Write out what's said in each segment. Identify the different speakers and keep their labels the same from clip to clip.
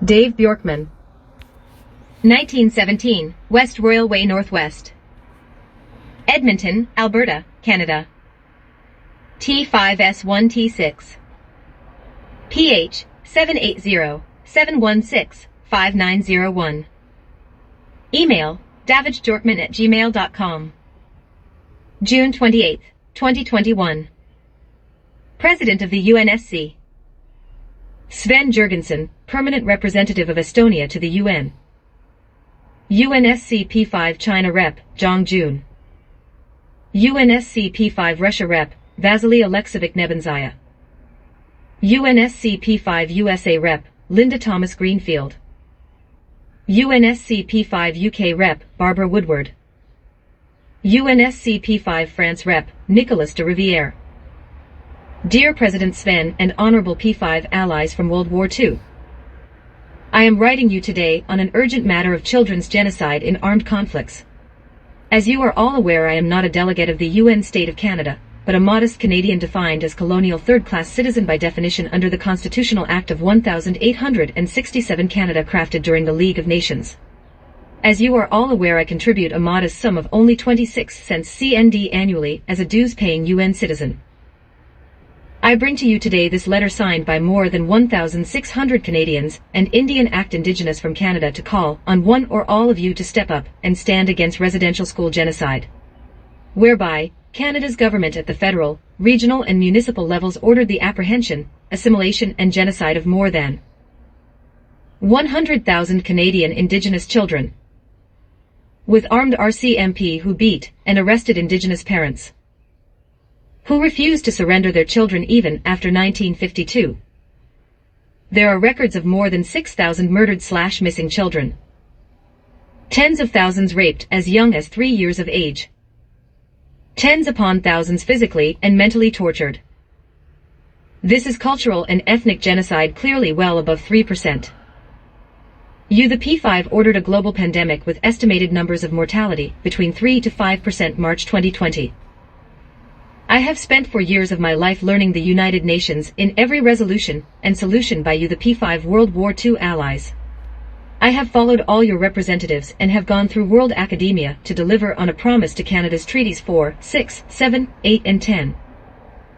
Speaker 1: Dave Bjorkman. 1917, West Royal Way Northwest. Edmonton, Alberta, Canada. T5S1T6. PH 780-716-5901. Email davidbjorkman@gmail.com. June 28, 2021. President of the UNSC. Sven Jurgensen, Permanent Representative of Estonia to the UN. UNSC P5 China Rep, Zhang Jun. UNSC P5 Russia Rep, Vasily Alexeyevich Nebenzaya. UNSC P5 USA Rep, Linda Thomas Greenfield. UNSC P5 UK Rep, Barbara Woodward. UNSC P5 France Rep, Nicolas de Rivière. Dear President Sven and Honorable P5 allies from World War II, I am writing you today on an urgent matter of children's genocide in armed conflicts. As you are all aware, I am not a delegate of the UN State of Canada, but a modest Canadian defined as colonial third-class citizen by definition under the Constitutional Act of 1867 Canada crafted during the League of Nations. As you are all aware, I contribute a modest sum of only 26 cents CND annually as a dues-paying UN citizen. I bring to you today this letter signed by more than 1,600 Canadians and Indian Act Indigenous from Canada to call on one or all of you to step up and stand against residential school genocide, whereby Canada's government at the federal, regional and municipal levels ordered the apprehension, assimilation and genocide of more than 100,000 Canadian Indigenous children, with armed RCMP who beat and arrested Indigenous parents, who refused to surrender their children even after 1952. There are records of more than 6,000 murdered/missing children, tens of thousands raped as young as 3 years of age, tens upon thousands physically and mentally tortured. This is cultural and ethnic genocide, clearly well above 3%. You, the P5, ordered a global pandemic with estimated numbers of mortality between 3 to 5% March 2020. I have spent 4 years of my life learning the United Nations in every resolution and solution by you, the P5 World War II allies. I have followed all your representatives and have gone through world academia to deliver on a promise to Canada's Treaties 4, 6, 7, 8 and 10.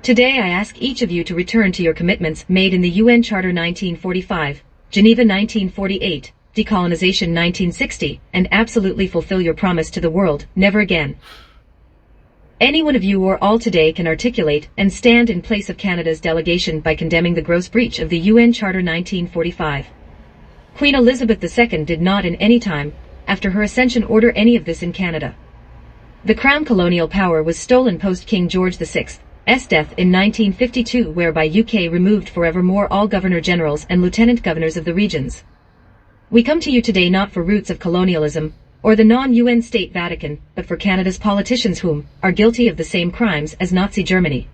Speaker 1: Today I ask each of you to return to your commitments made in the UN Charter 1945, Geneva 1948, Decolonization 1960, and absolutely fulfill your promise to the world, never again. Any one of you or all today can articulate and stand in place of Canada's delegation by condemning the gross breach of the UN Charter 1945. Queen Elizabeth II did not in any time, after her accession, order any of this in Canada. The crown colonial power was stolen post-King George VI's death in 1952, whereby UK removed forevermore all Governor-Generals and Lieutenant Governors of the regions. We come to you today not for roots of colonialism, or the non-UN state Vatican, but for Canada's politicians whom are guilty of the same crimes as Nazi Germany.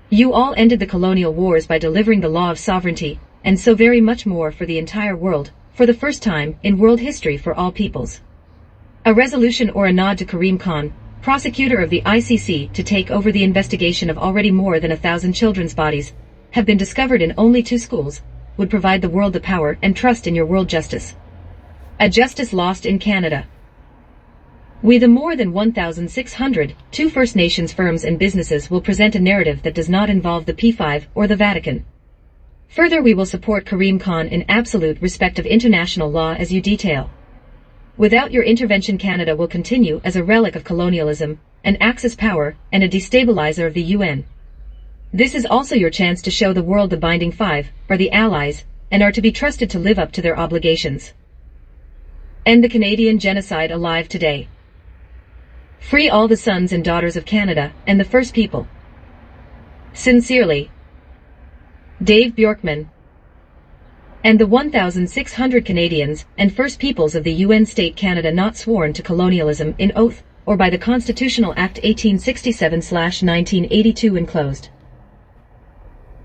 Speaker 1: You all ended the colonial wars by delivering the law of sovereignty, and so very much more for the entire world, for the first time in world history for all peoples. A resolution or a nod to Karim Khan, prosecutor of the ICC, to take over the investigation of already more than 1,000 children's bodies have been discovered in only 2 schools, would provide the world the power and trust in your world justice. A justice lost in Canada. We, the more than 1,600, 2 First Nations firms and businesses, will present a narrative that does not involve the P5 or the Vatican. Further, we will support Karim Khan in absolute respect of international law as you detail. Without your intervention, Canada will continue as a relic of colonialism, an Axis power, and a destabilizer of the UN. This is also your chance to show the world the binding 5 are the allies and are to be trusted to live up to their obligations. End the Canadian genocide alive today. Free all the sons and daughters of Canada and the First People. Sincerely, Dave Bjorkman. And the 1,600 Canadians and First Peoples of the UN State Canada not sworn to colonialism in oath or by the Constitutional Act 1867/1982 enclosed.